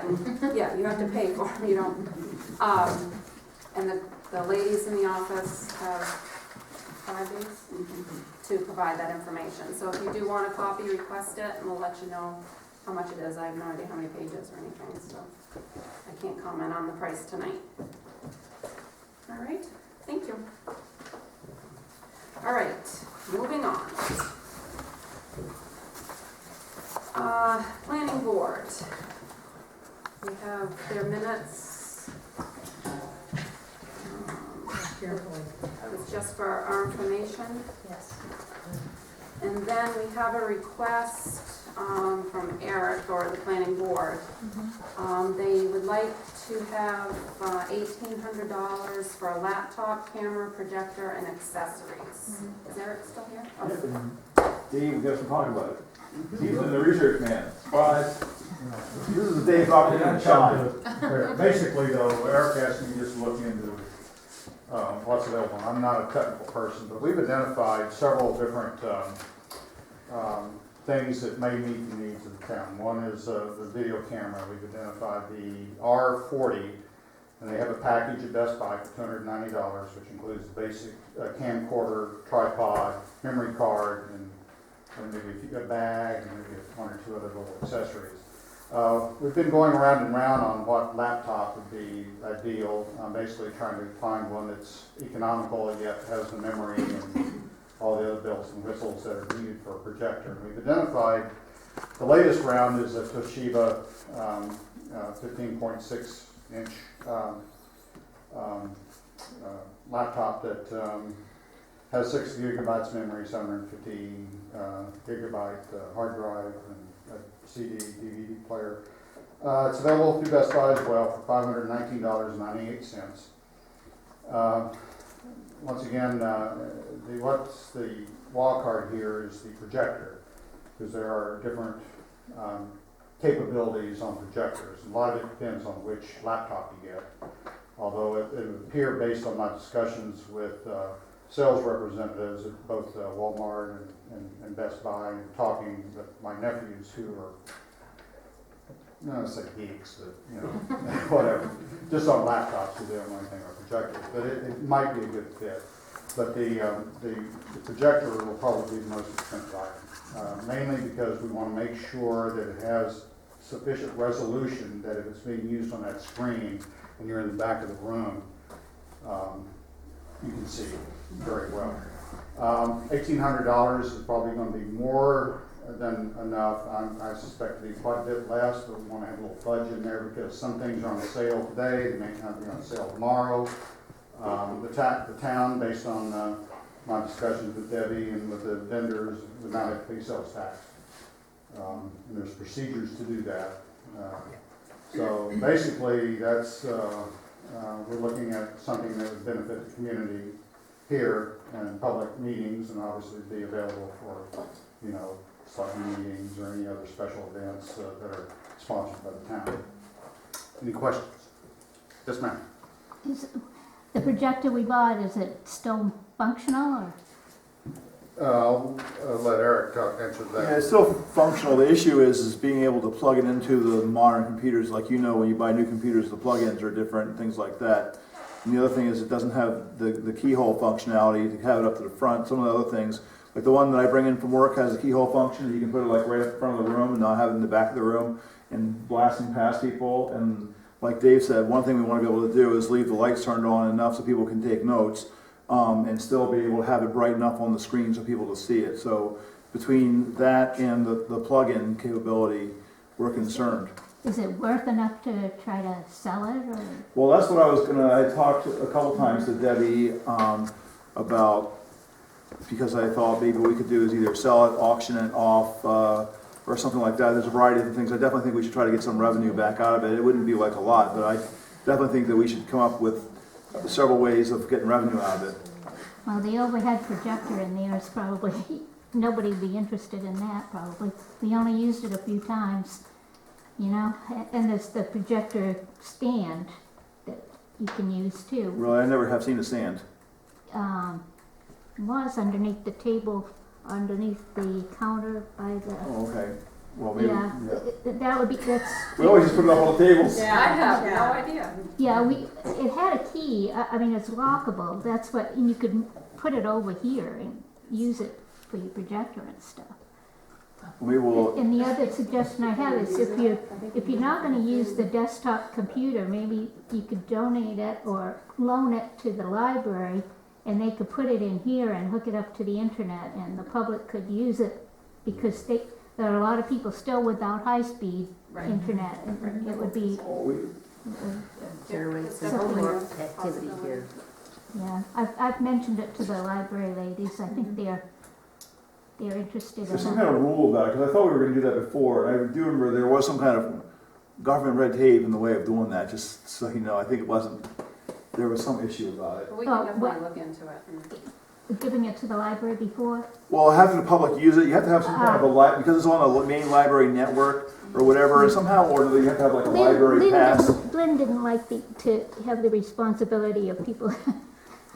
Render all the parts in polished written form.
and, yeah, you have to pay for them, you don't. And the ladies in the office have 5 days to provide that information. So if you do want a copy, request it, and we'll let you know how much it is. I have no idea how many pages or anything, so I can't comment on the price tonight. All right, thank you. All right, moving on. Planning board. We have their minutes. Carefully. It's just for our information. Yes. And then we have a request from Eric or the planning board. They would like to have $1,800 for a laptop, camera, projector, and accessories. Is Eric still here? Oh. Dave, we got to talk about it. He's in the research man. Surprise. This is the Dave's opportunity to shine. Basically, though, Eric asked me just to look into what's available. I'm not a technical person, but we've identified several different things that may meet the needs of the town. One is the video camera. We've identified the R40, and they have a package at Best Buy for $290, which includes the basic camcorder, tripod, memory card, and maybe a bag, and maybe 1 or 2 other little accessories. We've been going around and around on what laptop would be ideal. I'm basically trying to find one that's economical yet has the memory and all the other bells and whistles that are needed for a projector. And we've identified the latest round is a Toshiba 15.6-inch laptop that has 6 gigabytes memory, 750 gigabyte hard drive, and a CD, DVD player. It's available through Best Buy as well for $519.98. Once again, what's the wild card here is the projector, because there are different capabilities on projectors. A lot of it depends on which laptop you get, although it would appear, based on my discussions with sales representatives at both Walmart and Best Buy, and talking with my nephews who are, I don't want to say geeks, but you know, whatever, just on laptops because they don't know anything about projectors. But it might be a good fit. But the projector will probably be the most expensive item, mainly because we want to make sure that it has sufficient resolution that if it's being used on that screen and you're in the back of the room, you can see very well. $1,800 is probably going to be more than enough. I suspect it'll be quite a bit less, but we want to have a little fudge in there because some things are on sale today, they may not be on sale tomorrow. The town, based on my discussions with Debbie and with the vendors, would not have to pay sales tax. And there's procedures to do that. So basically, that's we're looking at something that would benefit the community here and public meetings, and obviously be available for, you know, selectmen meetings or any other special events that are sponsored by the town. Any questions? Yes, ma'am. Is the projector we bought, is it still functional, or? I'll let Eric answer that. Yeah, it's still functional. The issue is being able to plug it into the modern computers. Like, you know, when you buy new computers, the plug-ins are different, things like that. And the other thing is it doesn't have the keyhole functionality to have it up to the front. Some of the other things, like the one that I bring in from work, has a keyhole function. You can put it like right up in front of the room and not have it in the back of the room and blasting past people. And like Dave said, one thing we want to be able to do is leave the lights turned on enough so people can take notes. And still be able to have it bright enough on the screen so people to see it. So between that and the plug-in capability, we're concerned. Is it worth enough to try to sell it, or? Well, that's what I talked a couple times to Debbie about, because I thought maybe we could do is either sell it, auction it off, or something like that. There's a variety of things. I definitely think we should try to get some revenue back out of it. It wouldn't be like a lot, but I definitely think that we should come up with several ways of getting revenue out of it. Well, the overhead projector in there is probably, nobody would be interested in that probably. We only used it a few times, you know, and there's the projector stand that you can use too. Really, I never have seen a stand. It was underneath the table, underneath the counter by the... Oh, okay. Well, maybe, Yeah, yeah. that would be, that's, We always just put it up on the tables. I have no idea. yeah, it had a key, I mean, it's lockable, that's what, and you could put it over here and use it for your projector and stuff. We will, And the other suggestion I have is if you're not gonna use the desktop computer, maybe you could donate it or loan it to the library, and they could put it in here and hook it up to the internet, and the public could use it, because there are a lot of people still without high-speed Right. internet, and it would be, Generate It's some definitely more a activity possibility. here. yeah, I've mentioned it to the library ladies, I think they're interested in there's some that. kind of rule about it, because I thought we were gonna do that before, and I do remember there was some kind of government red tape in the way of doing that, just so you know, I think it wasn't, there was some issue about it. We Oh, can definitely what- look into it. Giving it to the library before? Well, having the public use it, you have to have some kind of a because it's on a main library network or whatever, and somehow or other, you have to have like a library pass. Lynn didn't like to have the responsibility of people.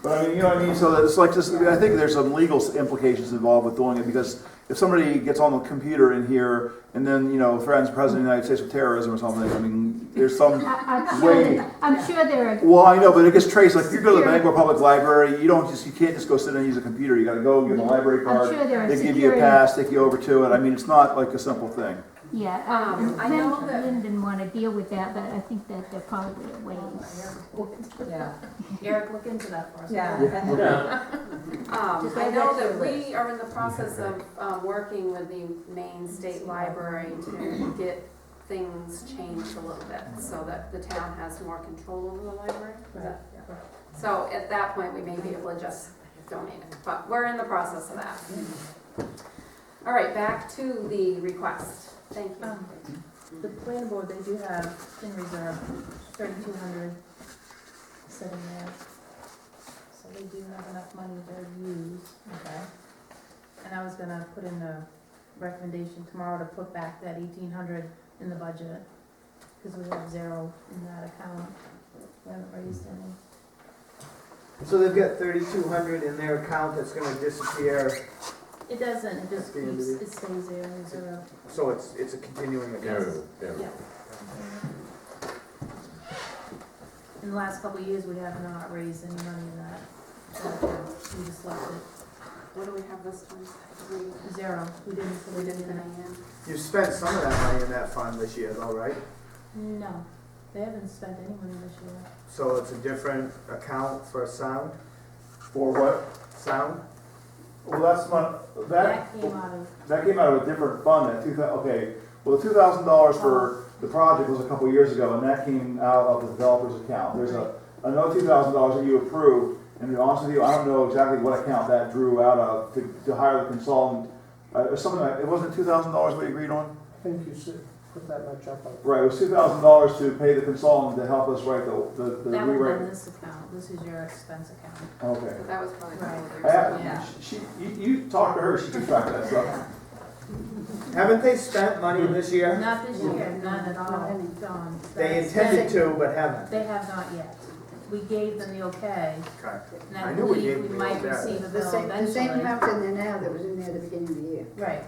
But I mean, you know what I mean, so that it's like just, I think there's some legal implications involved with doing it, because if somebody gets on the computer in here, and then, you know, threatens the President of the United States with terrorism or something, I mean, there's some way. I'm sure there are, Well, I know, but it gets traced, like if you go to the Bangor Public Library, you can't just go sit and use a computer, you gotta go get a library I'm card. sure there are They give you a security. pass, take you over to it, I mean, it's not like a simple thing. Yeah, I know that- Lynn didn't want to deal with that, but I think that there probably are ways. Yeah. Eric, look into that for us. Just I add know that to that your we are in the process of working with the Maine State Library to get things changed a little bit, so that the town has more control over the library. So at that point, we may be able to just donate it, but we're in the process of that. All right, back to the request. Thank you. The planning board, they do have in reserve 3,200 sitting there. So they do have enough money to use. Okay. And I was gonna put in a recommendation tomorrow to put back that 1,800 in the budget, because we have 0 in that account. We haven't raised any. So they've got 3,200 in their account that's gonna disappear, It doesn't, it just At the end of keeps, the- it stays there in reserve. so it's a continuing account. Yeah. In the last couple of years, we have not raised any money in that. We just left What do we have this time? it 0. We didn't put We it didn't in put there. any in. You spent some of that money in that fund this year though, right? No, they haven't spent any money this year. So it's a different account for sound, For what? sound? Well, that's not, That came out of, that came out of a different fund, that okay, well, the $2,000 for the project was a couple years ago, and that came out of the developer's account. There's another $2,000 that you approved, and to be honest with you, I don't know exactly what account that drew out of to hire the consultant. It was something like, it wasn't $2,000 we agreed on? I think you should put that much up on. Right, it was $2,000 to pay the consultant to help us write the that would have been rewrite. this account. This is your expense account. Okay. But that was probably a couple of Right. years ago. You talk to her, she can track that stuff. Haven't they spent money this year? Not this year, none at all, John. They intended to, but haven't. They have not yet. We gave them the okay, Okay. and I I knew we believe gave we them the might okay. receive a The bill same eventually. amount in there now that was in there at the beginning of the year. Right,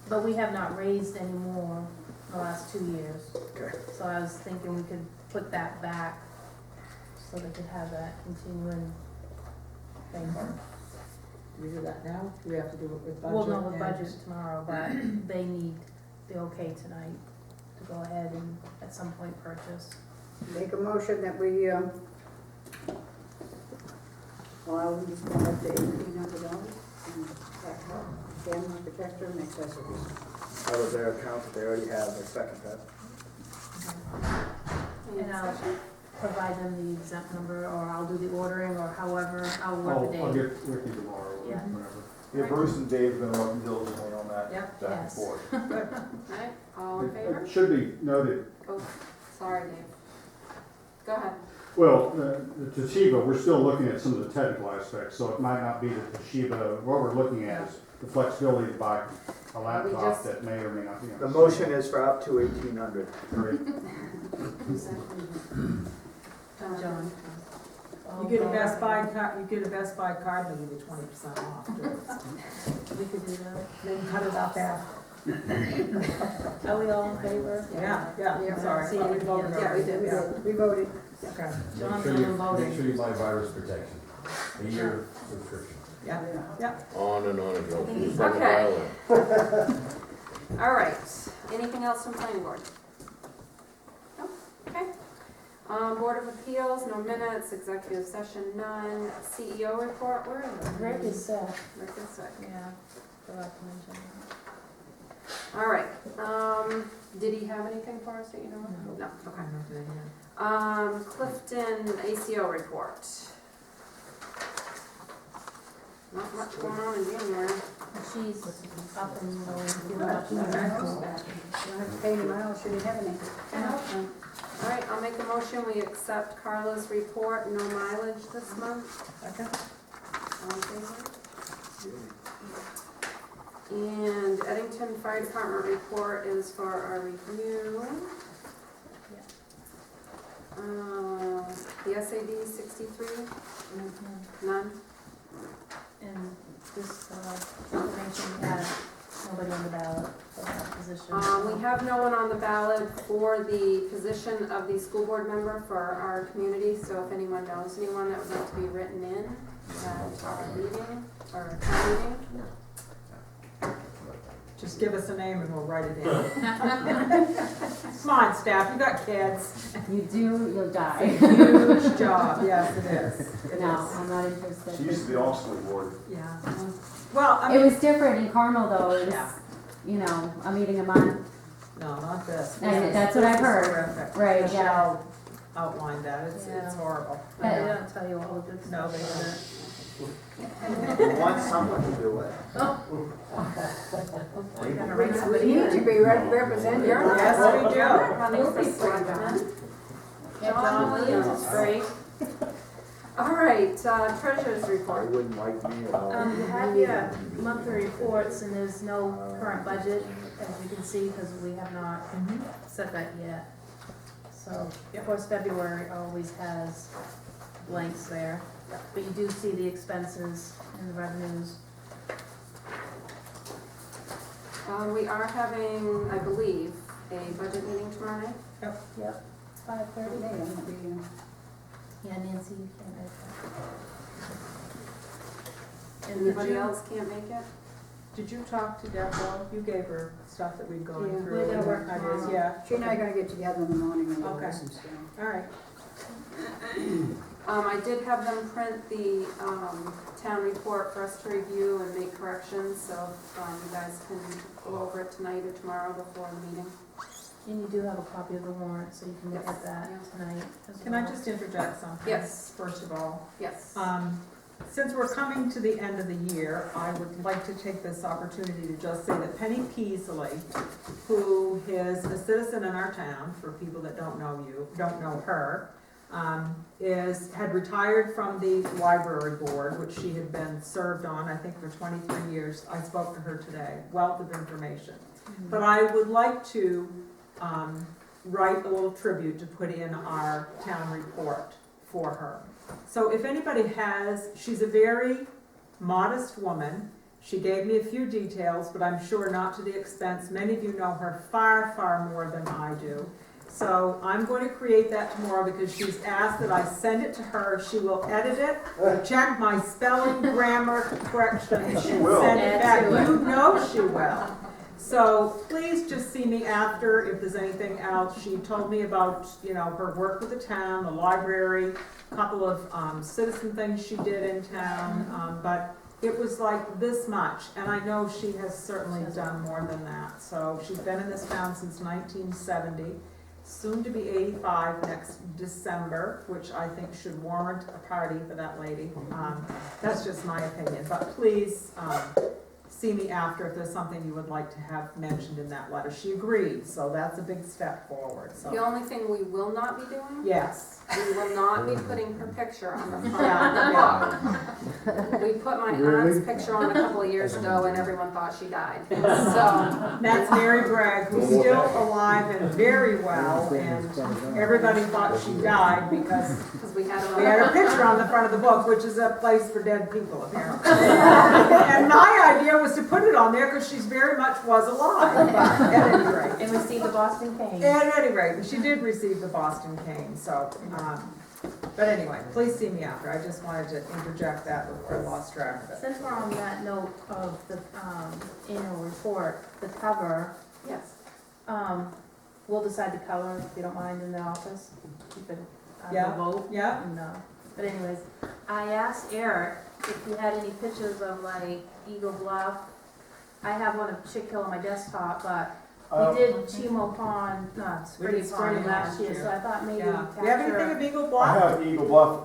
but we have not raised any more in the last 2 years. Okay. So I was thinking we could put that back, so they could have that continuing thing. Do we do that now? Do we have to do it with budget? We'll know with and- budget tomorrow, but they need the okay tonight to go ahead and at some point purchase. Make a motion that we, allow them to spend up to $1,800 and camera protector and accessories. Out of their account that they already have, I second that. Any And I'll discussion? provide them the exempt number, or I'll do the ordering, or however, I'll work the I'll date. get with you tomorrow, or Yeah. whatever. Yeah, Bruce and Dave have been working diligently on that, Yep. back and Yes. forth. All right, all in favor? It should be noted, Oh, sorry, Dave. Go ahead. well, the Toshiba, we're still looking at some of the technical aspects, so it might not be the Toshiba, what we're looking at is the flexibility to buy a laptop just- that may or may not be. The motion is for up to 1,800. Great. John. You get a Best Buy card, you get a Best Buy card, and you get 20% off. We could do that. Then cut it out half. Are we all in favor? Yeah, sorry. See, We voted Yeah, we did, yeah. We voted. Okay, John's Make on sure voting. you buy virus protection, a year subscription. yeah. On and on it goes. Okay. All right, anything else from planning board? No, okay. Board of Appeals, no minutes, executive session, none, CEO report, where is it? Rick is sick. Rick is sick. Yeah, forgot to mention All right, did he have anything for us that you know of? No, okay. Clifton ACO report. Not much going on in January. that. She's up and going, feeling much Okay. better. Don't have to pay any miles, should he have any? All right, I'll make a motion, we accept Carla's report, no mileage this month. Okay. All in favor? And Eddington Fire Department report is for our review. The SAD 63, none. And this, information, we had nobody on the ballot for that position. We have no one on the ballot for the position of the school board member for our community, so if anyone knows anyone that would like to be written in at our meeting, or town meeting. Just give us a name and we'll write it in. Come on, staff, you got kids. You do, you'll die. Huge job, yes, it is. It No, is. I'm not interested. She used to be on school board. Yeah. Well, I It mean, was different in Carmel though, it was, Yeah. you know, a meeting a month. no, not this. And that's what I've heard. Horrific. Right, yeah. Michelle outlined that, it's Yeah. horrible. They don't tell you all the good No, stuff. they didn't. We want someone to do it. We need to be represented. Yes, we do. Running for selectman. John Williams is great. All right, treasurer's I report. wouldn't like me at all. You have your monthly reports and there's no current budget, as you can see, because we have not set that yet. So, of course, February always has blanks there, but you do see the expenses and the revenues. We are having, I believe, a budget meeting tomorrow night. Yep, 5:30. Yeah, I'm gonna be, Yeah, Nancy, you can't make that. And Anybody else can't make it? Did you talk to Deborah? You gave her stuff that we'd gone Yeah. through. We're gonna work Ideas, tomorrow. yeah. she and I are gonna get together in the morning and Okay. do some stuff. All right. I did have them print the town report for us to review and make corrections, so you guys can go over it tonight or tomorrow before the meeting. And you do have a copy of the warrant, so you can look at that tonight as well. Can I just interject something? Yes. First of all, Yes. since we're coming to the end of the year, I would like to take this opportunity to just say that Penny Peasley, who is a citizen in our town, for people that don't know her, had retired from the library board, which she had been served on, I think, for 23 years. I spoke to her today, wealth of information. But I would like to write a little tribute to put in our town report for her. So if anybody she's a very modest woman. She gave me a few details, but I'm sure not to the expense. Many of you know her far, far more than I do. So I'm going to create that tomorrow because she's asked that I send it to her. She will edit it, check my spelling, grammar corrections, and send it back. You know she will. So please just see me after if there's anything else. She told me about, her work with the town, the library, a couple of citizen things she did in town, but it was like this much, and I know she has certainly done more than that. So she's been in this town since 1970, soon to be 85 next December, which I think should warrant a party for that lady. That's just my opinion, but please see me after if there's something you would like to have mentioned in that letter. She agreed, so that's a big step forward. The So only thing we will not be doing, yes. we will not be putting her picture on the front Yeah, of the book. We put my aunt's picture on a couple of years ago and everyone thought she died. So, That's Mary Bragg, who's still alive and very well, and everybody thought she died because because we had we had her her picture on the front of the book, which is a place for dead people, apparently. And my idea was was to put it on there because she's very much was alive, but at any rate. And receive the Boston cane. At any rate, she did receive the Boston cane, so, but anyway, please see me after. I just wanted to interject that before I lost track of it. Since we're on that note of the, annual report, the cover, Yes. we'll decide the color, if you don't mind, in the office. Keep it on the Yeah. vote. Yeah, And, but anyways, I asked Eric if he had any pictures of like Eagle Bluff. I have one of Chick Hill on my desktop, but we did Chimo Pond, Spring Spring last year, so I thought maybe yeah. Do you have anything of Eagle I Bluff? have Eagle Bluff,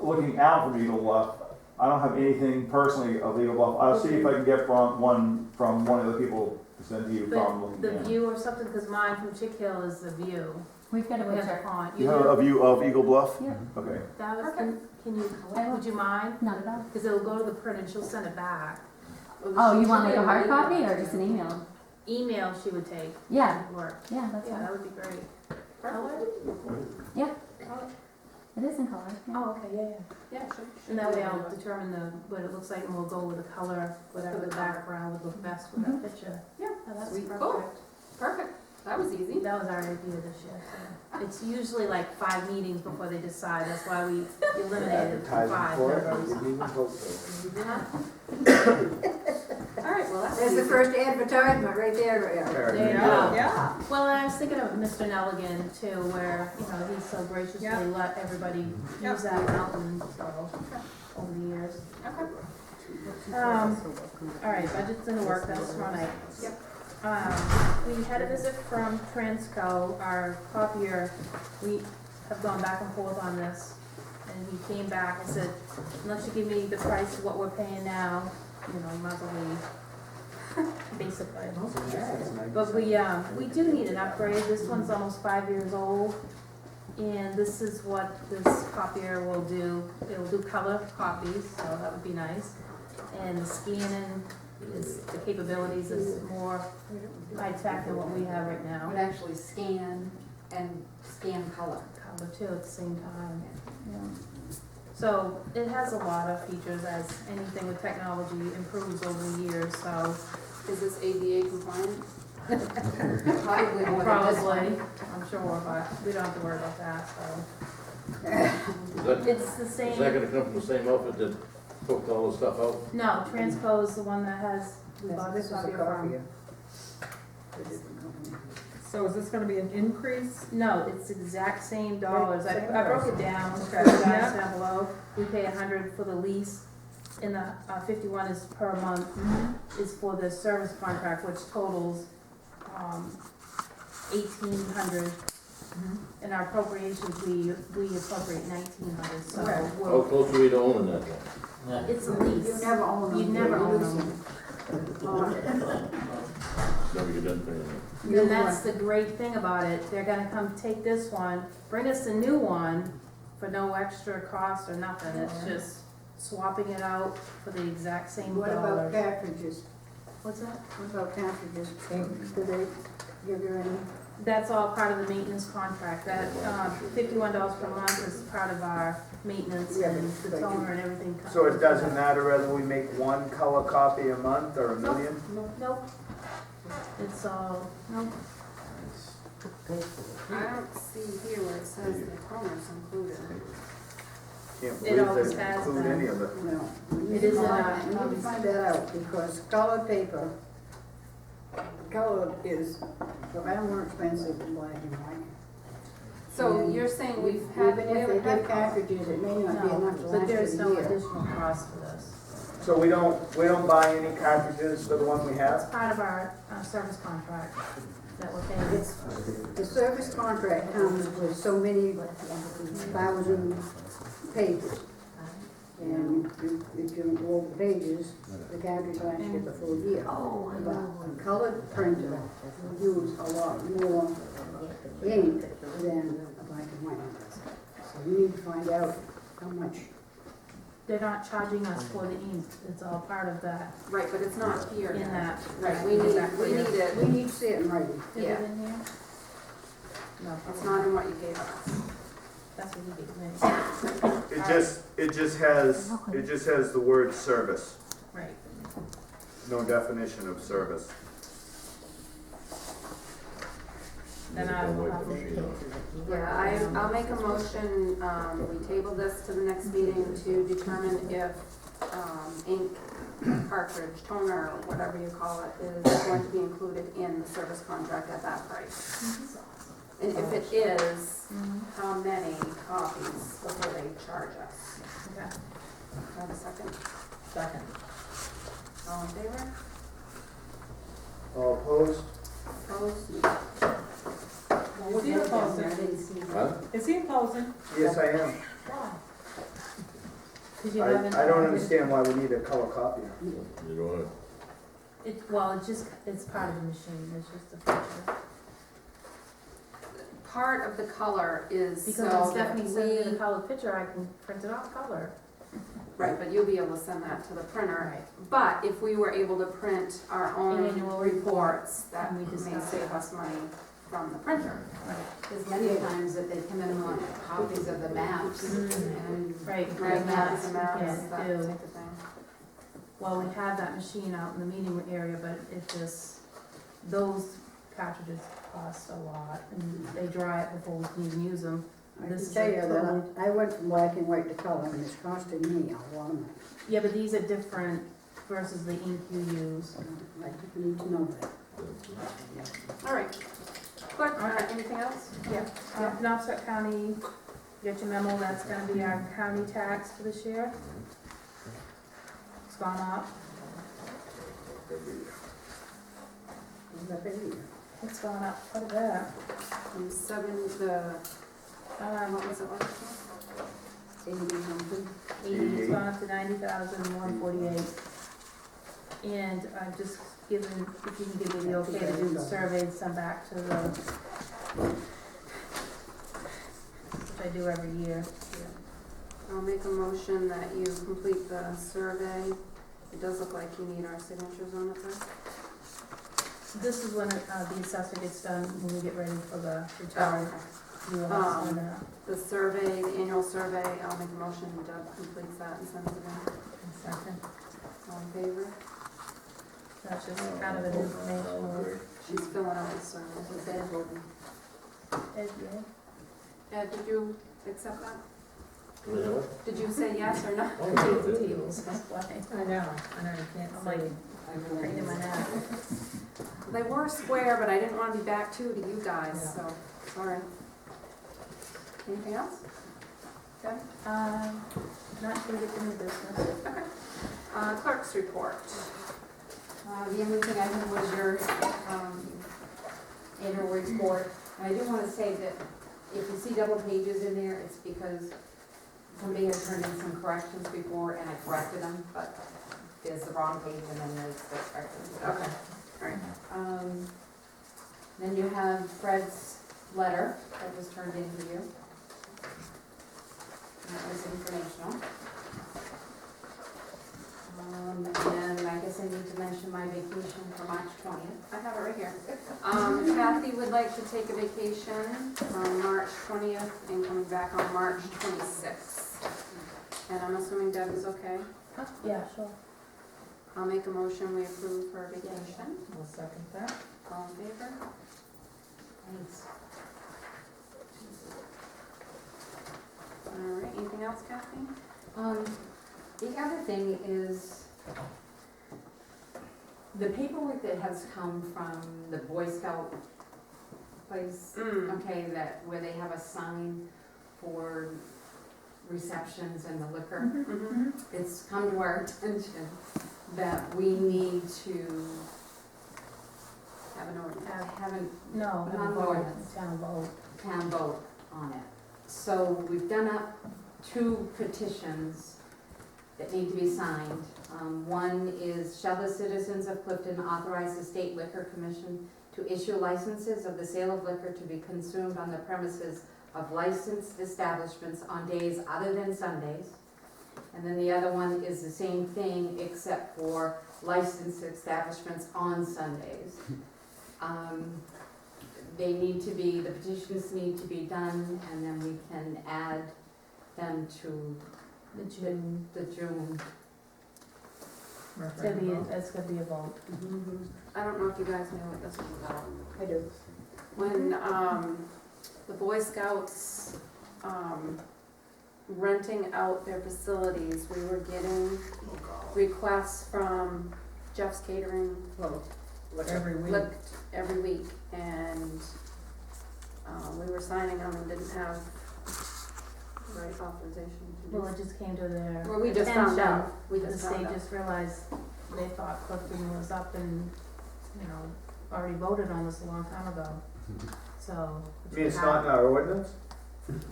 looking out from Eagle Bluff. I don't have anything personally of Eagle Bluff. I'll see if I can get one from one of the people to send to you from But looking the in. view or something, because mine from Chick Hill is the view. We've got a We have the picture. pond. You have a view of Eagle Bluff? Yeah. Okay. That was, Perfect. can you, I will. would you mind? Not at all. Because it'll go to the print and she'll send it back. Oh, you want like a hard copy or just an email? Email she would take. Yeah, Work. yeah, that's Yeah, fine. that would be great. Color? Yeah, Color? it is in color. Yeah. Oh, okay, yeah, yeah. Yeah, sure. And that way I'll determine what it looks like and we'll go with the color, whatever For the the color. background would look best with that picture. Yeah, Oh, that's sweet. perfect. Cool. Perfect. That was easy. That was our idea this year, so. It's usually like 5 meetings before they decide, that's why we eliminated it from Advertising 5 for it, I members. didn't even vote for it. All right, well, that's There's the easy. first advertisement right there. There you Yeah, go. yeah. Well, I was thinking of Mr. Nelligan too, where, he so graciously Yeah. let everybody Yep. use that mountain, so, over the years. Okay. All right, budget's in the work, that's tomorrow night. Yep. We had a visit from Transco, our copier, we have gone back and forth on this. And he came back and said, unless you give me the price of what we're paying now, you might as well leave. Basically. But we do need an upgrade, this one's almost 5 years old. And this is what this copier will do, it will do color copies, so that would be nice. And the scanning the capabilities is more high tech than what we have right now. Would actually scan and scan color. Color too at the same time, yeah. So it has a lot of features as anything with technology improves over the years, so. Is this ADA compliant? Probably more than this Probably, one. I'm sure, but we don't have to worry about that, so. Is that, It's the is that same, gonna come from the same outfit that hooked all the stuff out? no, Transco is the one that has, we bought This this is a copier from. copier. A different company. So is this gonna be an increase? No, it's exact same dollars. I broke it down for Okay. you guys Yeah. down below. We pay 100 for the lease, and the 51 is per month, is for the service contract, which totals 1,800. In our appropriations, we appropriate 1,900, so Okay. How we'll, close are we to owning that one? it's a lease. You never own them. You never You own lease them. Never get done paying it. You And that's the great thing about it. They're gonna come take this one, bring us a new one for no extra cost or nothing. It's just swapping it out for the exact same What about dollars. cartridges? What's that? What about cartridges? Do they give you any? That's all part of the maintenance contract. That $51 per month is part of our maintenance Yeah, and but the they toner and everything. So it doesn't matter whether we make one color copy a month or a million? Nope. It's all, nope. I don't see here where it says the toner's included. Can't It believe always they has include been. any of it. No. It is in I our- need to find that out because colored paper, color is far more expensive than black and white. So And you're saying we've had, Even we if they haven't had give cartridges, it may not be No, enough to but last there's you no a year. additional cost for this. So we don't buy any cartridges for the one we That's have? part of our service contract that we're paying. It's, the service contract comes with so many thousand pages. And if you go over pages, the cartridge lasts you the full year. Oh, I But know. a colored printer will use a lot more ink than a black and white. So you need to find out how much. They're not charging us for the ink. It's all part of that, right, but it's not here. in that. Right, we need it. We need to see it in writing. Is it Yeah. in here? No, It's not in what you gave us. that's what you gave me. It just has the word service. Right. no definition of service. Then I will have to Machine take on. Yeah, I'll make a motion, we table this to the next meeting to determine if, ink, cartridge, toner, or whatever you call it, is going to be included in the service contract at that price. And if it is, how many copies before they charge us? Okay, Have a second? second. All in favor? All opposed? Opposed? Is he opposing? Huh? Is he opposing? Yes, I am. Cause you haven't. I don't understand why we need a color copier. You don't wanna, Well, it's part of the machine, it's just a feature. Part of the color is so Because when that Stephanie sends me the we, colored picture, I can print it off color. right, but you'll be able to send that to the printer. Right. But if we were able to print our own Annual reports, that And we may discuss save that. us money from the printer. There's many times that they come in on copies of the maps and. Right, Right, maps, maps, we maps, can't that do. type of thing. Well, we have that machine out in the meeting area, but it just, those cartridges cost a lot, and they dry it before we can even use them. I can This is tell a you total- that I went from black and white to color, and it's costing me a lot of money. Yeah, but these are different versus the ink you use. I need to know that. All right. Clerk, anything else? Yeah, Penobscot County, get your memo, that's gonna be our county tax for this year. It's gone up, Is that big? it's gone up quite a bit. From 7 to, what was it last year? 80 something. 80, it's gone up to 90,148. And I've just given, if you can give me the okay to do the survey and send back to the, which I do every year. I'll make a motion that you complete the survey. It does look like you need our signatures on it though. This is when the assessor gets done, when we get ready for the retirement. You will have to sign that. The survey, the annual survey, I'll make a motion, Deb completes that and sends it in. Second. All in favor? That's just kind of an informational. She's filling out the survey. Ed, yeah. Ed, did you accept that? you Did you say yes or no? Oh, no, they do. Tables, that's why. I know, you can't I'm like, craning my neck. They were square, but I didn't want to be back to you guys, so, sorry. Anything else? Okay. Not sure we get to new business. Clerk's report. The only thing I had was your, annual report. And I do wanna say that if you see double pages in there, it's because somebody has turned in some corrections before and I corrected them, but there's the wrong page and then there's the corrections. Okay, all right. Then you have Fred's letter that was turned in to you. And that was informational. And I guess I need to mention my vacation for March 20th. I have it right here. Kathy would like to take a vacation on March 20th and coming back on March 26th. And I'm assuming Deb is okay? Yeah, sure. I'll make a motion, we approve her vacation. I'll second that. All in favor? Thanks. All right, anything else, Kathy? The other thing is the paperwork that has come from the Boy Scout place, okay, that, where they have a sign for receptions and the liquor. Mm-hmm. It's come to our attention that we need to Have an ordinance. have an No, Not an ordinance. town vote. town vote on it. So we've done up 2 petitions that need to be signed. One is, shall the citizens of Clifton authorize the State Liquor Commission to issue licenses of the sale of liquor to be consumed on the premises of licensed establishments on days other than Sundays? And then the other one is the same thing except for licensed establishments on Sundays. They need to be, the petitions need to be done, and then we can add them to The June. the June It's gonna be a vote. I don't know if you guys knew what this was about. I do. When, the Boy Scouts, renting out their facilities, we were getting requests from Jeff's Catering, Every week. looked every week, and, we were signing them and didn't have the right authorization to do Well, it just came to their Well, we just found attention. out, we The just found state out. just realized, they thought Clifton was up and, already voted on this a long time ago, so. I mean, it's not in our ordinance?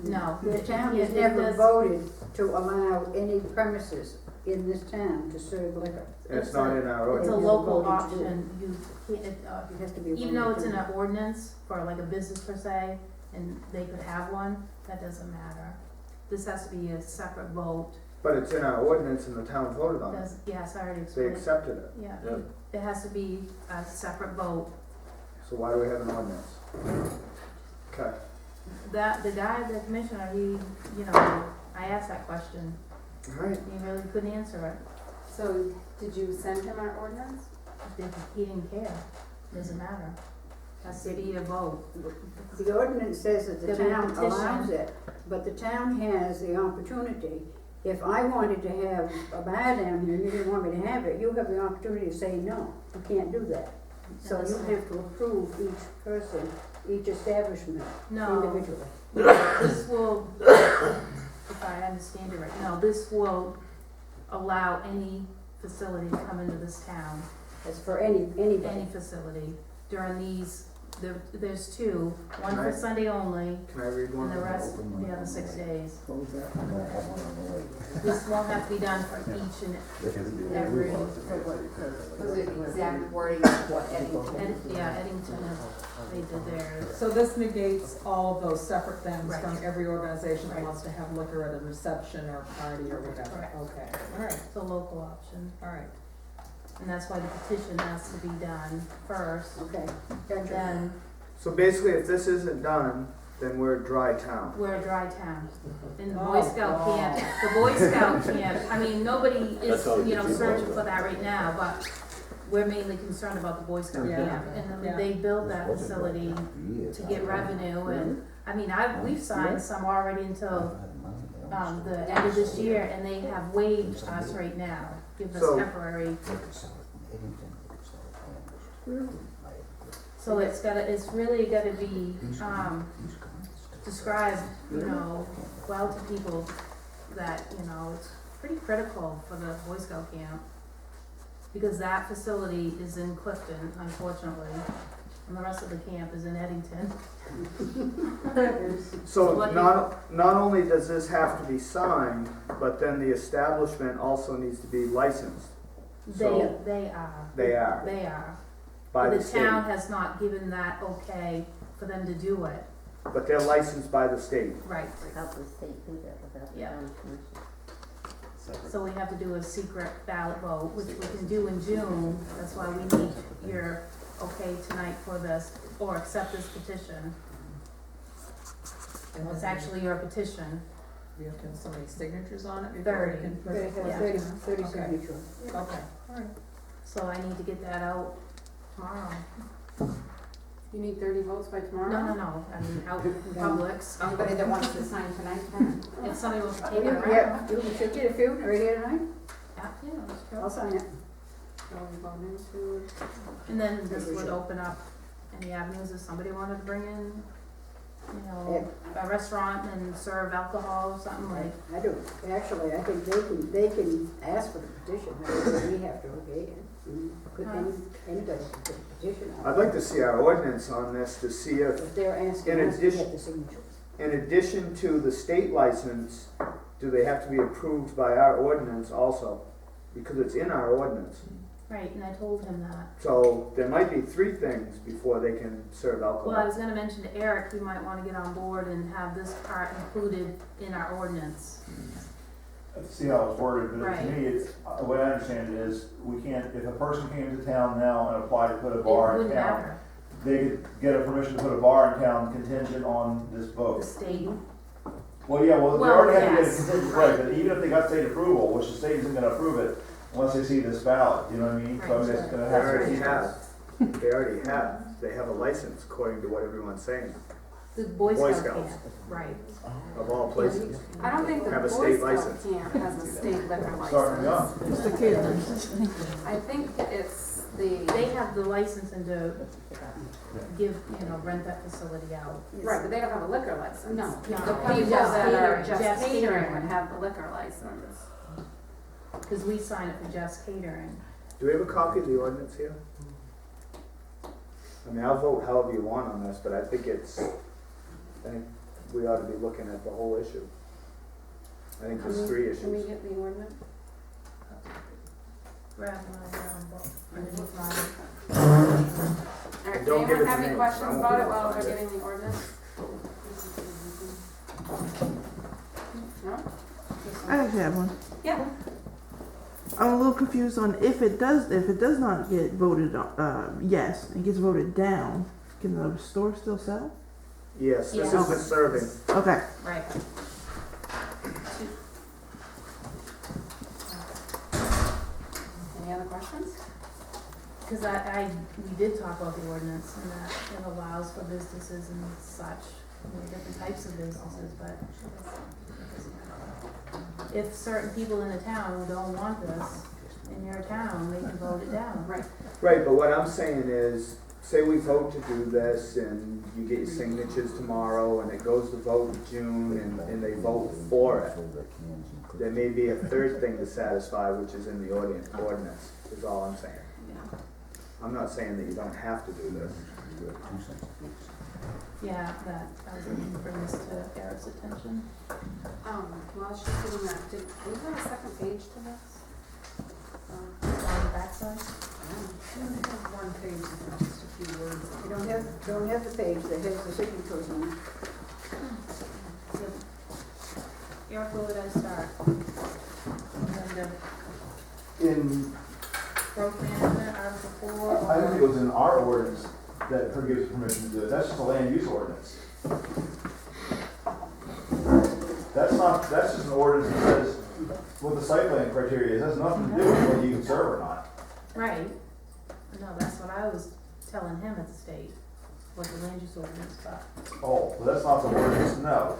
No. The town it- has it never does- voted to allow any premises in this town to serve liquor. It's not in our It's a ordinance. local Voted to do it. option, you can't, It has to be. even though it's in voted an ordinance for like a business per se, and they could have one, that doesn't matter. This has to be a separate vote. But it's in our ordinance and the town voted on it. Yes, I already They explained. accepted it. Yeah, Yeah. it has to be a separate vote. So why do we have an ordinance? Okay. The guy, the commissioner, I asked that question, Alright. he really couldn't answer it. So, did you send him our ordinance? He didn't care, doesn't matter. Has to be a vote. to. The ordinance says that the There'll be a town petition. allows it, but the town has the opportunity. If I wanted to have a bar down here and you didn't want me to have it, you have the opportunity to say, no, you can't do that. So you have to approve each person, each establishment No, individually. this will, if I understand it right, no, this will allow any facility to come into this town, It's for anybody. any facility, during these, there's two, one for Right. Sunday only, Can I read one? and the rest, the other 6 days. This won't have to be done for each and every, Was it exact wording of what Eddington? Eddington, they did theirs. So this negates all of those separate things Right. from every organization that wants to have liquor at a reception or party or whatever. Correct. Okay, all right, It's a local option, all right. and that's why the petition has to be done first, Okay, gotcha. then So basically, if this isn't done, then we're a dry town. we're a dry town. And the Oh, Boy Scout camp, the Boy Scout camp, I mean, nobody is, That's all you can do. searching for that right now, but we're mainly concerned about the Boy Scout Yeah. camp. And I Yeah. mean, they built that facility to get revenue, and, I mean, we've signed some already until, the end of this year, and they have waived us right now, give us So- temporary. So it's really gotta be, described, well to people that, it's pretty critical for the Boy Scout camp. Because that facility is in Clifton, unfortunately, and the rest of the camp is in Eddington. So What not only does this have to be signed, but then the establishment also needs to be licensed. So- They are, They are, they are. by the The town state. has not given that okay for them to do it, But they're licensed by the state. right. Without the state, do that without the Yeah. town commission. So we have to do a secret ballot vote, which we can do in June, that's why we need your okay tonight for this, or accept this petition. And It's then actually your petition, you have to have so many signatures on it before you 30. can put They it. have Yeah. 30 Okay. signatures. Okay, all right. so I need to get that out tomorrow. You need 30 votes by tomorrow? No, I mean, out in public, so Anybody that wants to sign tonight can. if somebody wants to take it Yeah, around. you should get a few right here tonight. Yeah, that's true. I'll sign it. So we vote into, And then this would open up any avenues if somebody wanted to bring in, a restaurant and serve alcohol or something like. I do. Actually, I think they can ask for the petition. I don't think we have to okay it. Could anybody can put a petition out. I'd like to see our ordinance on this to see if, If they're asking In us to addition- get the signatures. in addition to the state license, do they have to be approved by our ordinance also? Because it's in our ordinance. Right, and I told him that. So there might be 3 things before they can serve alcohol. Well, I was gonna mention to Eric, he might wanna get on board and have this part included in our ordinance. See how it's worded, but to Right. me, it's, the way I understand it is, we can't, if a person came to town now and applied to put a It bar in wouldn't town, matter, they could get a permission to put a bar in town contingent on this the vote. state, Well, yeah, well, they Well, already have to get a yes, contingent, right. right, but even if they got state approval, which the state isn't gonna approve it, unless they see this ballot, you know what I mean? So I mean, it's gonna They have already to. have, they have a license according to what everyone's saying, The Boy Boy Scout Scouts. camp, right. of all places. I don't think the Have a Boy state Scout license. camp has a state liquor Starting young. license. It's the kids. I think it's the, They have the license and to give, rent that facility out. right, but they don't have a liquor license. No. The No. people Just that are catering, just just catering catering. would have the liquor license. Because we sign it for just catering. Do we have a copy of the ordinance here? I mean, I'll vote however you want on this, but I think we ought to be looking at the whole issue. I think there's three Can we issues. get the ordinance? Grab my book underneath mine. All right, Don't give anyone it have to any me. questions I won't about be it able to while find we're it. getting the ordinance? No? I actually have one. Yeah. I'm a little confused on if it does not get voted on, yes, it gets voted down, can the store still sell? Yes, this Yeah. is the serving. Okay. Right. Any other questions? Because we did talk about the ordinance and that it allows for businesses and such, different types of businesses, but if certain people in the town don't want this in your town, they can vote it down. Right. Right, but what I'm saying is, say we vote to do this and you get your signatures tomorrow and it goes to vote in June and they vote for it. There may be a third thing to satisfy, which is in the ordinance, is all I'm saying. I'm not saying that you don't have to do this. Yeah, that, I was looking to bring this to Eric's attention. While she's doing that, did we have a second page to this? On the backside. I only have one page with just a few words. You don't have the page that has the signatures on it. Eric, where would I start? Linda, In, growth management, Article 4. I don't think it was in our ordinance that gives permission to do it, that's just a land use ordinance. That's just an ordinance that says what the site plan criteria is, it has nothing to do with whether you can serve or not. Right. No, that's what I was telling him at the state, what the land use ordinance about. Oh, well, that's not the ordinance, no.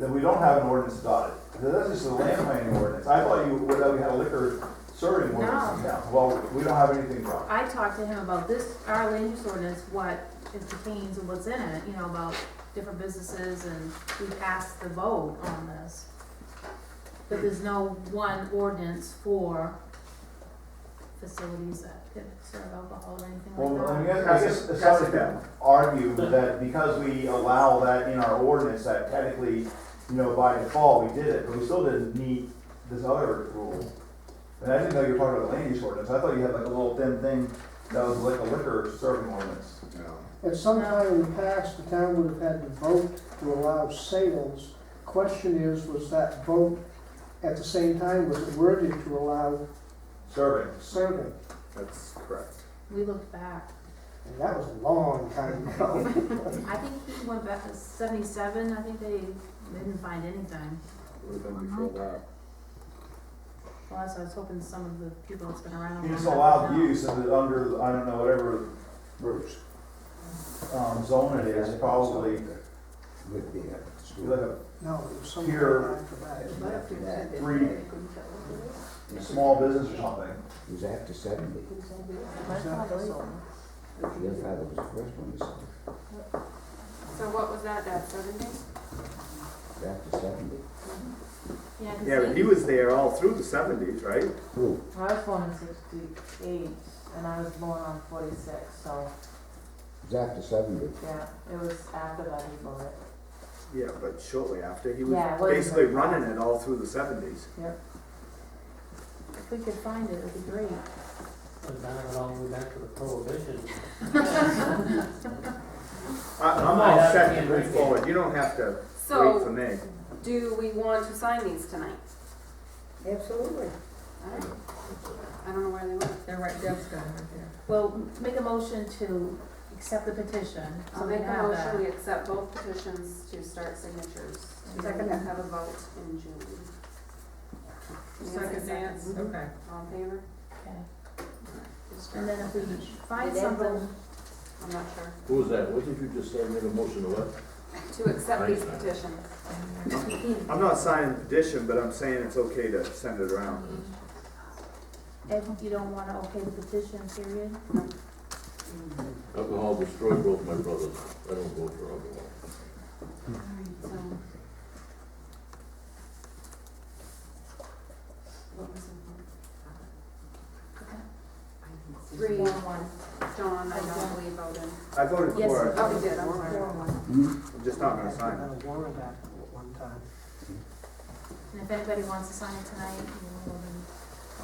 Then we don't have an ordinance about it. That's just a land planning ordinance. I thought that we had a liquor serving ordinance in town. Well, we don't have anything about it. I talked to him about this, our land use ordinance, what it pertains and what's in it, about different businesses, and we passed the vote on this. But there's no one ordinance for facilities that could serve alcohol or anything Well, like I that. mean, I guess somebody could argue that because we allow that in our ordinance, that technically, by default, we did it, but we still didn't meet this other rule. And I didn't know you were talking about the land use ordinance. I thought you had like a little thin thing that was like a liquor serving ordinance. At some time in the past, the town would have had to vote to allow sales. Question is, was that vote at the same time, was it worthy to allow serving? That's correct. We looked back. And that was a long time ago. I think he went back to 77, I think they didn't find anything. Would have been before that. Well, that's what I was hoping some of the people that's been around. You just might allowed know. use of it under, I don't know, whatever zone it is, probably like a No, it was some Pure- time after that. free small business or something. It was after 70. My father sold them. Your father was the first one to sell. So what was that, Dad, 70? It was after 70. Yeah, 'cause Yeah, but he was there all through the 70s, right? Who? I was born in 68, and I was born on 46, so, It was after 70. yeah, it was after that he bought it. Yeah, but shortly after, he was Yeah, it wasn't basically very running long. it all through the 70s. if we could find it, it'd be great. But now it all the way back to the prohibition. I'm all set to move forward, you don't have to wait for So, me. do we want to sign these tonight? Absolutely. Alright. I don't know where they went. They're right, Deb's got it right there. Well, make a motion to accept the petition. So I'll we make a have that. motion, we accept both petitions to start signatures. To Second. have a vote in June. Second dance, okay. All in favor? Okay. And then if we find something, I'm not sure. Who was that? What did you just say? Made a motion to what? To accept these petitions. I'm not signing the petition, but I'm saying it's okay to send it around. if you don't wanna okay the petition, period, Alcohol destroyed both my brothers. I don't vote for alcohol. Alright, so. What was it? 3, 4-1. John, I don't believe voted. I voted Yes, for it. Oh, we did, I'm sorry. 4-1. I'm just not gonna sign it. One time. And if anybody wants to sign it tonight, you're more than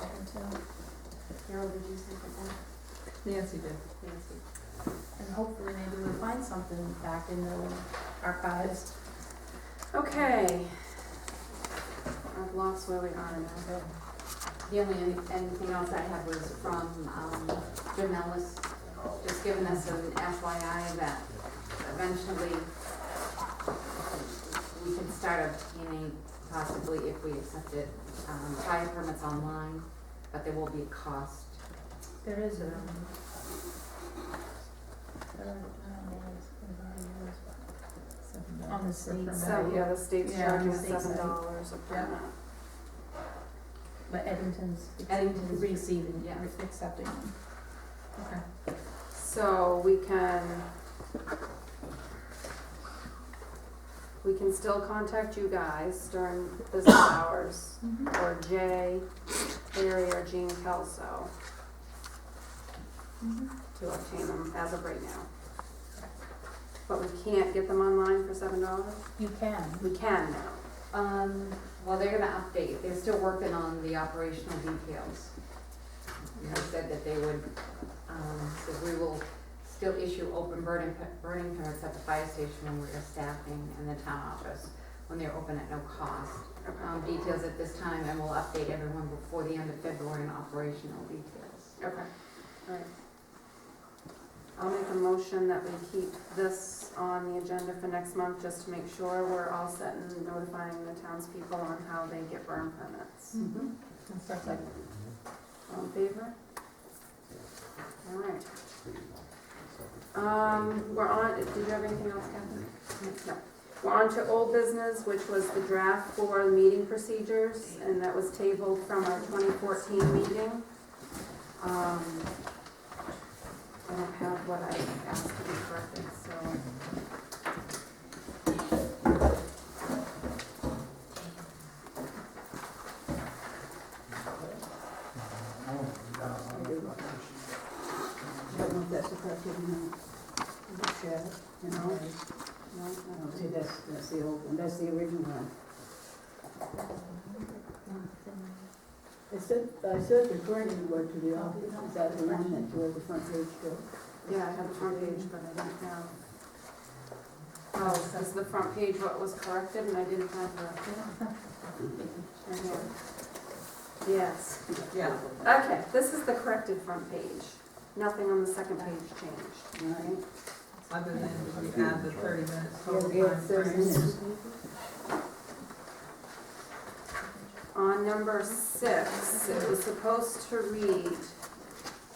welcome to. Carol, did you second that? Nancy did. Nancy. And hopefully maybe we'll find something back in the archives. Okay. I've lost where we are now. The only anything else I had was from Jim Ellis, just giving us an FYI that eventually we could start obtaining, possibly if we accepted, fire permits online, but there will be a cost. There is a. On the state. So, yeah, the state's Yeah, charging the state side. $7 a permit. But Eddington's receiving, yeah, accepting them. Okay. So we can still contact you guys during business hours, or Jay, Harry, or Jean Kelso to obtain them as of right now. But we can't get them online for $7? You can. We can now. Well, they're gonna update, they're still working on the operational details. They said that they would, so we will still issue open burning permits at the fire station when we're staffing and the town office, when they're open at no cost. Details at this time, and we'll update everyone before the end of February on operational details. Okay, all right. I'll make a motion that we keep this on the agenda for next month, just to make sure we're all set and notifying the townspeople on how they get burn permits. All in favor? All right. We're on, did you have anything else, Kathy? No. We're on to old business, which was the draft for meeting procedures, and that was tabled from our 2014 meeting. I don't have what I asked to be corrected, so. I don't know if that's the correct one. Just, you know, no, I don't see that's the old one, that's the original one. I said the current word to the office, is that the one that where the front page goes? Yeah, I have the front page, but I don't have. Oh, is the front page what was corrected and I didn't have the. Right here. Yes. Yeah. Okay, this is the corrected front page. Nothing on the second page changed. All right. Other than we add the 30 minutes total Yeah, time 30 frame. minutes. On number 6, it was supposed to read,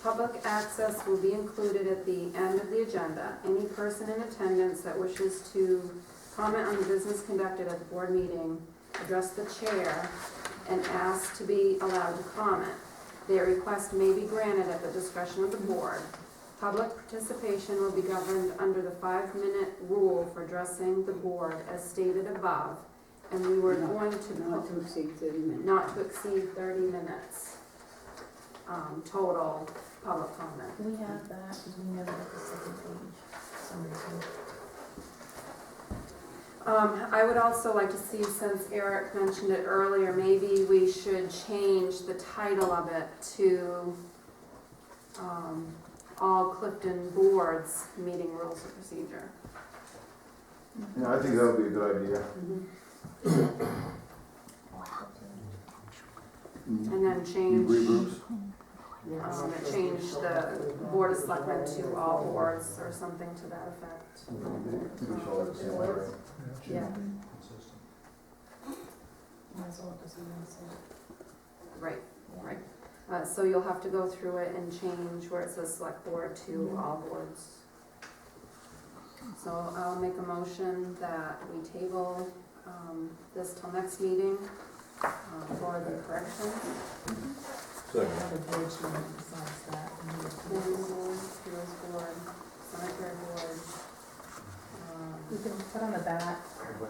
public access will be included at the end of the agenda. Any person in attendance that wishes to comment on the business conducted at the board meeting, address the chair, and ask to be allowed to comment. Their request may be granted at the discretion of the board. Public participation will be governed under the 5-minute rule for addressing the board as stated above. And we were going to. Not to exceed 30 minutes. Not to exceed 30 minutes, total public comment. We have that, because we never got the second page, for some reason. I would also like to see, since Eric mentioned it earlier, maybe we should change the title of it to, all Clifton boards meeting rules of procedure. Yeah, I think that would be a good idea. And then change, Regroups. change the board of selectmen to all boards or something to that effect. Yeah. Might as well just even say Right, right. So you'll have to go through it and change where it says select board to all boards. So I'll make a motion that we table, this till next meeting, for the corrections. Second. Other boards you want besides that. Planning board, Heroes board, cemetery board. You can put on the back,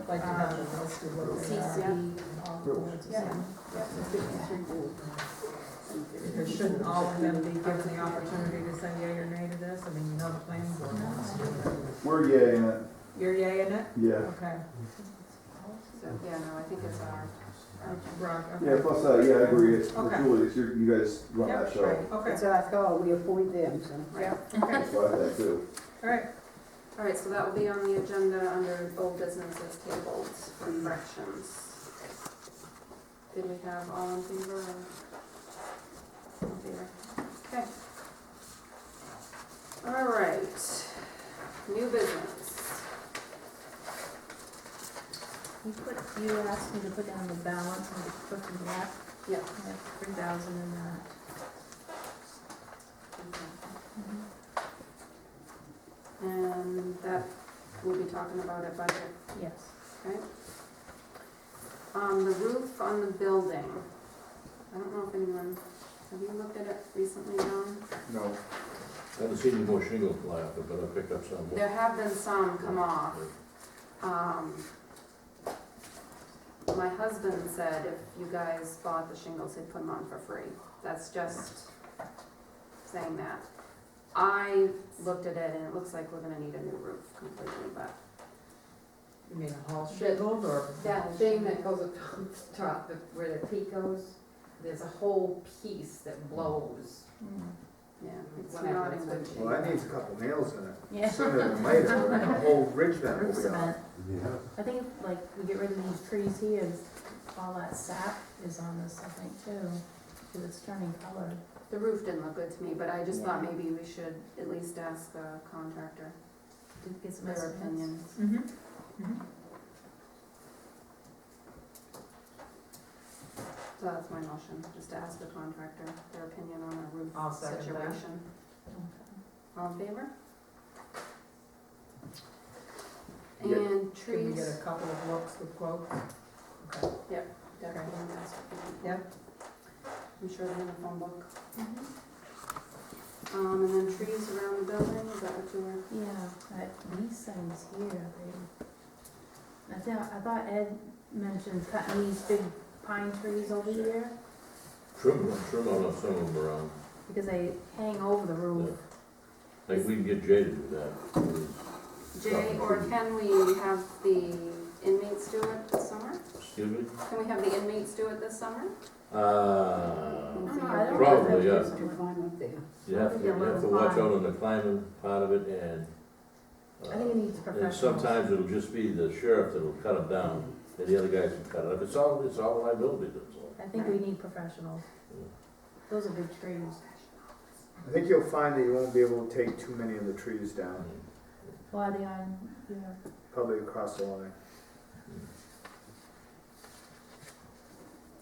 like, you have the list of what they are, Yeah. all boards, Yeah. Because shouldn't all of them be given the opportunity to say yea or nay to this? I mean, you know the planning board wants to do it. We're yay in it. You're yea in it? Yeah. Okay. So, yeah, no, I think it's our Right, Yeah, okay. plus, yeah, I agree, it's, Okay. Julie, it's you guys run Yep, that show. right, okay. It's our call, we appoint them, so. Yeah. That's what I think too. All right, All right, so that will be on the agenda under old businesses tabled for corrections. Did we have all in favor or? All in favor? Okay. All right, new business. You asked me to put down the balance on the Clifton lap. Yeah. I have 3,000 in that. And that we'll be talking about at budget, Yes. okay? The roof on the building, I don't know if anyone, have you looked at it recently, John? No. I haven't seen any more shingles fly off it, but I picked up some. There have been some come off. My husband said if you guys bought the shingles, he'd put them on for free. That's just saying that. I looked at it and it looks like we're gonna need a new roof completely, but. you mean a whole shingled or? That thing that goes up top, where the peak goes, there's a whole piece that blows. Yeah, it's Whatever, not in it's good what- shape. Well, that needs a couple nails in it. Yeah. Sooner than later, or the whole ridge vent will Roof be cement. off. I think like we get rid of these trees here, all that sap is on this, I think, too, because it's turning color. The roof didn't look good to me, but I just thought Yeah. maybe we should at least ask the contractor To get some their estimates. opinions. Mm-hmm. So that's my motion, just to ask the contractor their opinion on the roof I'll second that. situation. All in favor? Yeah. And Can we get trees, a couple of looks with quotes? Okay. definitely ask for people. Yep. I'm sure they're in the phone book. And then trees around the building, is that what you were? Yeah, these things here, I thought Ed mentioned cutting these big pine trees over here, Trim on some of them around. because they hang over the roof. Like we can get Jay to do that. Jay, or can we have the inmates do it this summer? Excuse me? Can we have the inmates do it this summer? Probably, yeah. To climb up there. You have to watch out on the climbing part of it and. I think it needs And professionals. sometimes it'll just be the sheriff that'll cut them down, and the other guys can cut it up. It's all liability, that's all. I think we need professionals. Those are big trees. I think you'll find that you won't be able to take too many of the trees down, Why they on, probably across the line.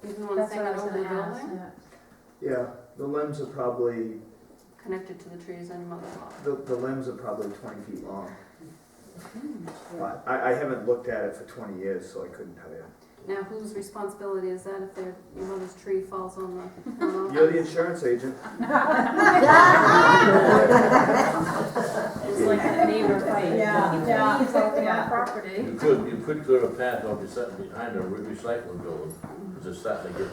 Even one that's thing what I was over the gonna ask, building, yeah. Yeah, the limbs are probably, connected to the trees and mother lot. the limbs are probably 20 feet long. I haven't looked at it for 20 years, so I couldn't tell you. Now, whose responsibility is that if your mother's tree falls on the? You're the insurance agent. It's like that neighbor fight. Yeah. Leaves off Yeah. our property. You could clear a path off the side behind a recycling building, because it's starting to get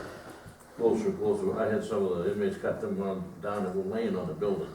closer and closer. I had some of the inmates cut them down and were laying on the building.